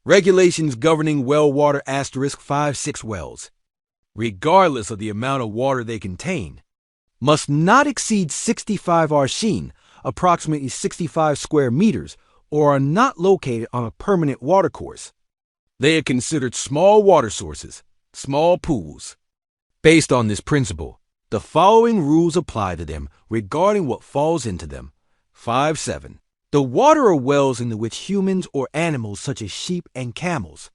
Regulations governing well water *56 wells, regardless of the amount of water they contain, must not exceed 65 arshin, approximately 65 square meters, or are not located on a permanent watercourse. They are considered small water sources, small pools. Based on this principle, the following rules apply to them regarding what falls into them. 5.7. The water or wells into which humans or animals such as sheep and camels,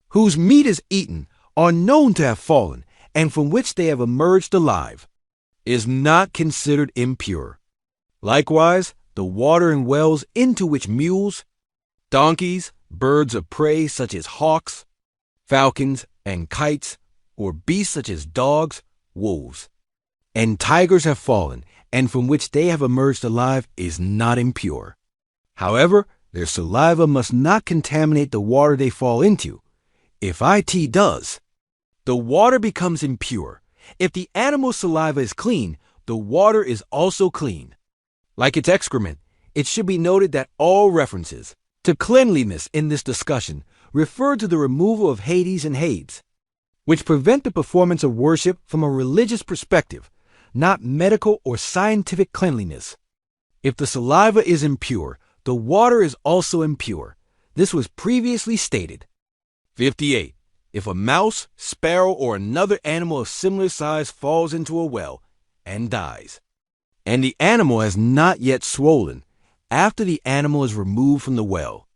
whose meat is eaten, are known to have fallen, and from which they have emerged alive, is not considered impure. Likewise, the water in wells into which mules, donkeys, birds of prey such as hawks, falcons, and kites, or beasts such as dogs, wolves, and tigers have fallen, and from which they have emerged alive, is not impure. However, their saliva must not contaminate the water they fall into. If IT does, the water becomes impure. If the animal's saliva is clean, the water is also clean. Like its excrement, it should be noted that all references to cleanliness in this discussion refer to the removal of HABES and HABES, which prevent the performance of worship from a religious perspective, not medical or scientific cleanliness. If the saliva is impure, the water is also impure. This was previously stated. 58. If a mouse, sparrow, or another animal of similar size falls into a well and dies, and the animal has not yet swollen, after the animal is removed from the well,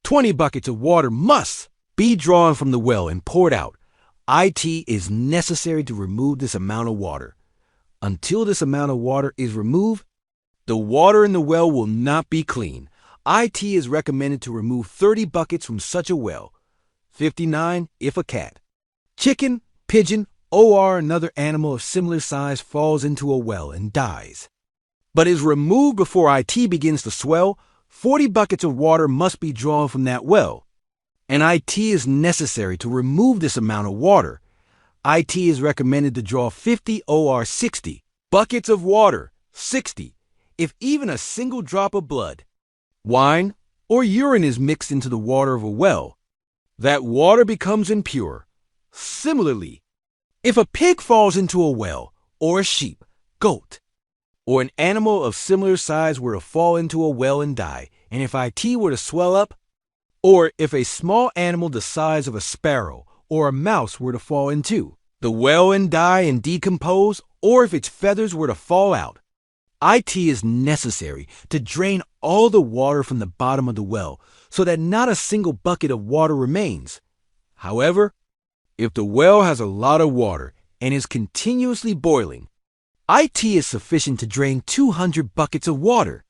20 buckets of water must be drawn from the well and poured out. IT is necessary to remove this amount of water. Until this amount of water is removed, the water in the well will not be clean. IT is recommended to remove 30 buckets from such a well. 59. If a cat, chicken, pigeon, or another animal of similar size falls into a well and dies, but is removed before IT begins to swell, 40 buckets of water must be drawn from that well, and IT is necessary to remove this amount of water. IT is recommended to draw 50 or 60 buckets of water, 60, if even a single drop of blood, wine, or urine is mixed into the water of a well. That water becomes impure. Similarly, if a pig falls into a well, or a sheep, goat, or an animal of similar size were to fall into a well and die, and if IT were to swell up, or if a small animal the size of a sparrow or a mouse were to fall into the well and die and decompose, or if its feathers were to fall out, IT is necessary to drain all the water from the bottom of the well so that not a single bucket of water remains. However, if the well has a lot of water and is continuously boiling, IT is sufficient to drain 200 buckets of water.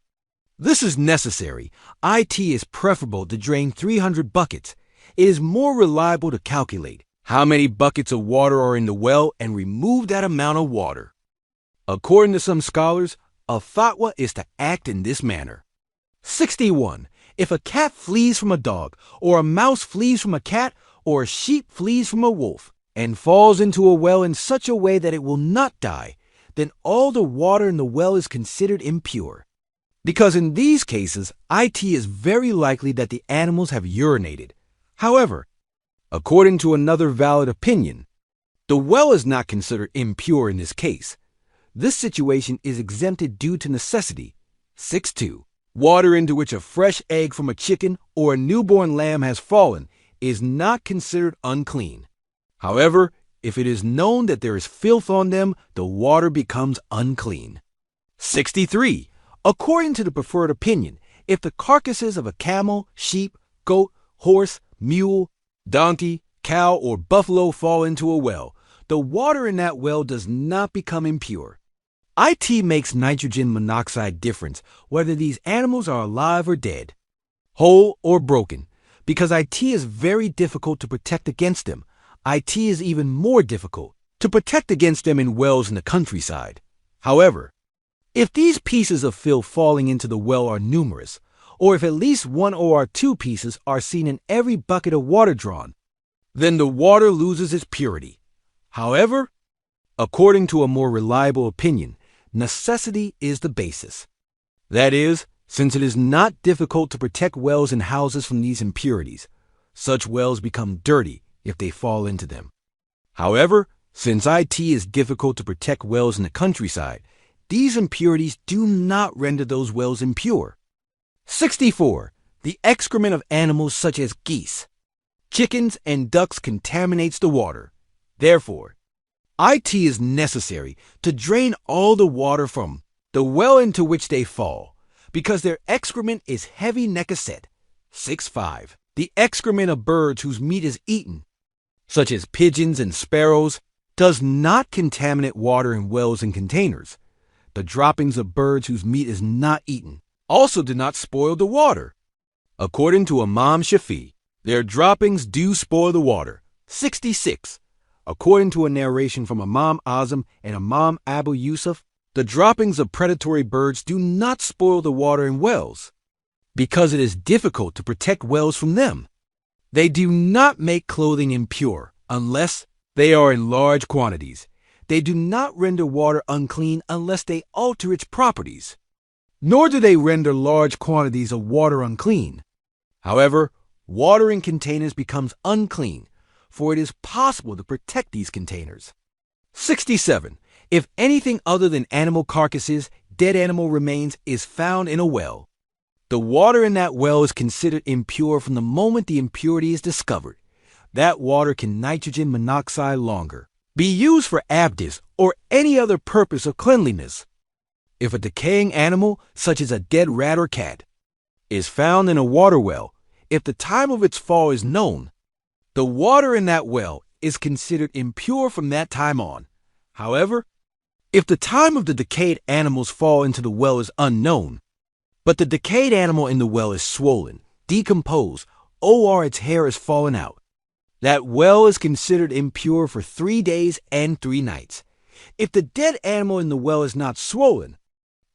This is necessary. IT is preferable to drain 300 buckets. It is more reliable to calculate how many buckets of water are in the well and remove that amount of water. According to some scholars, a fatwa is to act in this manner. 61. If a cat flees from a dog, or a mouse flees from a cat, or a sheep flees from a wolf, and falls into a well in such a way that it will not die, then all the water in the well is considered impure. Because in these cases, IT is very likely that the animals have urinated. However, according to another valid opinion, the well is not considered impure in this case. This situation is exempted due to necessity. 6.2. Water into which a fresh egg from a chicken or a newborn lamb has fallen is not considered unclean. However, if it is known that there is filth on them, the water becomes unclean. 63. According to the preferred opinion, if the carcasses of a camel, sheep, goat, horse, mule, donkey, cow, or buffalo fall into a well, the water in that well does not become impure. IT makes nitrogen monoxide difference whether these animals are alive or dead, whole or broken. Because IT is very difficult to protect against them, IT is even more difficult to protect against them in wells in the countryside. However, if these pieces of filth falling into the well are numerous, or if at least one or two pieces are seen in every bucket of water drawn, then the water loses its purity. However, according to a more reliable opinion, necessity is the basis. That is, since it is not difficult to protect wells and houses from these impurities, such wells become dirty if they fall into them. However, since IT is difficult to protect wells in the countryside, these impurities do not render those wells impure. 64. The excrement of animals such as geese, chickens, and ducks contaminates the water. Therefore, IT is necessary to drain all the water from the well into which they fall, because their excrement is heavy necasset. 65. The excrement of birds whose meat is eaten, such as pigeons and sparrows, does not contaminate water in wells and containers. The droppings of birds whose meat is not eaten also do not spoil the water. According to Imam Shafi, their droppings do spoil the water. 66. According to a narration from Imam Azam and Imam Abu Yusuf, the droppings of predatory birds do not spoil the water in wells, because it is difficult to protect wells from them. They do not make clothing impure unless they are in large quantities. They do not render water unclean unless they alter its properties, nor do they render large quantities of water unclean. However, water in containers becomes unclean, for it is possible to protect these containers. 67. If anything other than animal carcasses, dead animal remains, is found in a well, the water in that well is considered impure from the moment the impurity is discovered. That water can nitrogen monoxide longer be used for abdes or any other purpose of cleanliness. If a decaying animal, such as a dead rat or cat, is found in a water well, if the time of its fall is known, the water in that well is considered impure from that time on. However, if the time of the decayed animal's fall into the well is unknown, but the decayed animal in the well is swollen, decomposed, or its hair is fallen out, that well is considered impure for 3 days and 3 nights. If the dead animal in the well is not swollen,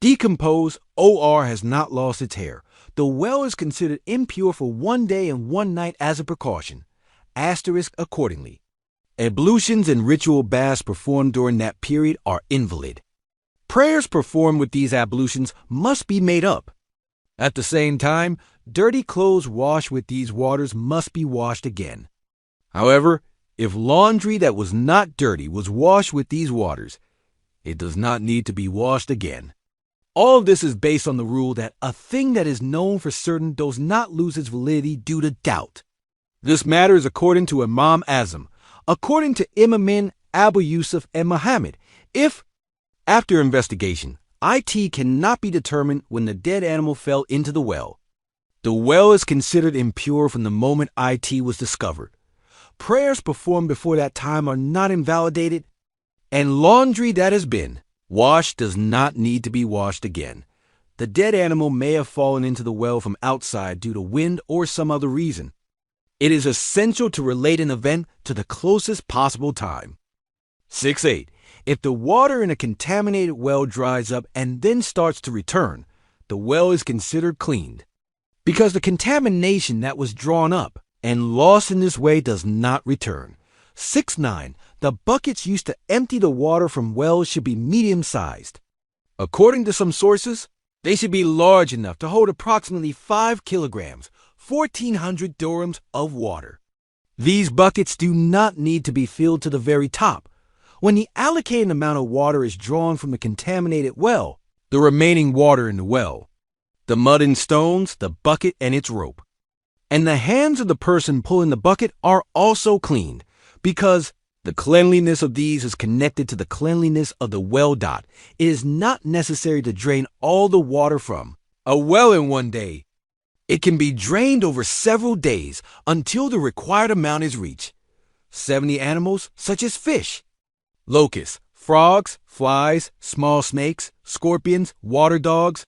decomposed, or has not lost its hair, the well is considered impure for 1 day and 1 night as a precaution. Asterisk accordingly. Ablutions and ritual baths performed during that period are invalid. Prayers performed with these ablutions must be made up. At the same time, dirty clothes washed with these waters must be washed again. However, if laundry that was not dirty was washed with these waters, it does not need to be washed again. All of this is based on the rule that a thing that is known for certain does not lose its validity due to doubt. This matter is according to Imam Azam, according to Imamin, Abu Yusuf, and Muhammad. If, after investigation, IT cannot be determined when the dead animal fell into the well is considered impure from the moment IT was discovered. Prayers performed before that time are not invalidated, and laundry that has been washed does not need to be washed again. The dead animal may have fallen into the well from outside due to wind or some other reason. It is essential to relate an event to the closest possible time. 68. If the water in a contaminated well dries up and then starts to return, the well is considered cleaned, because the contamination that was drawn up and lost in this way does not return. 69. The buckets used to empty the water from wells should be medium-sized. According to some sources, they should be large enough to hold approximately 5 kilograms, 1,400 dirhams of water. These buckets do not need to be filled to the very top. When the allocated amount of water is drawn from the contaminated well, the remaining water in the well, the mud and stones, the bucket and its rope, and the hands of the person pulling the bucket are also cleaned, because the cleanliness of these is connected to the cleanliness of the well. It is not necessary to drain all the water from a well in 1 day. It can be drained over several days until the required amount is reached. 70 animals such as fish, locusts, frogs, flies, small snakes, scorpions, water dogs,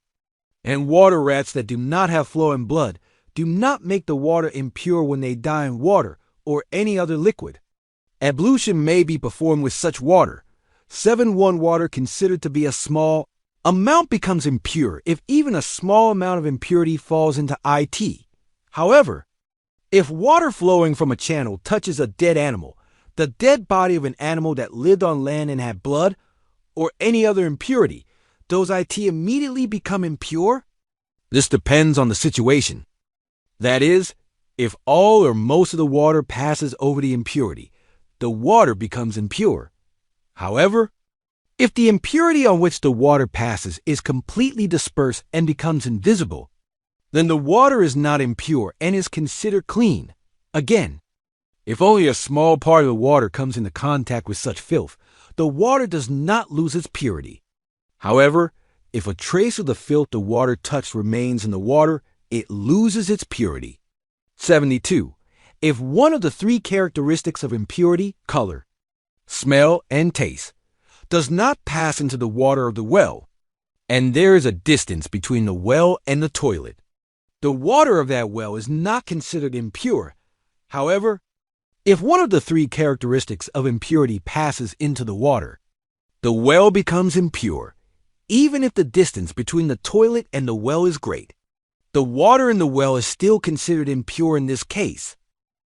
and water rats that do not have flowing blood do not make the water impure when they die in water or any other liquid. Ablution may be performed with such water. 7-1 water considered to be a small amount becomes impure if even a small amount of impurity falls into IT. However, if water flowing from a channel touches a dead animal, the dead body of an animal that lived on land and had blood, or any other impurity, those IT immediately become impure? This depends on the situation. That is, If all or most of the water passes over the impurity, the water becomes impure. However, if the impurity on which the water passes is completely dispersed and becomes invisible, then the water is not impure and is considered clean. Again, if only a small part of the water comes into contact with such filth, the water does not lose its purity. However, if a trace of the filth the water touched remains in the water, it loses its purity. 72. If one of the three characteristics of impurity, color, smell, and taste, does not pass into the water of the well, and there is a distance between the well and the toilet, the water of that well is not considered impure. However, if one of the three characteristics of impurity passes into the water, the well becomes impure, even if the distance between the toilet and the well is great. The water in the well is still considered impure in this case.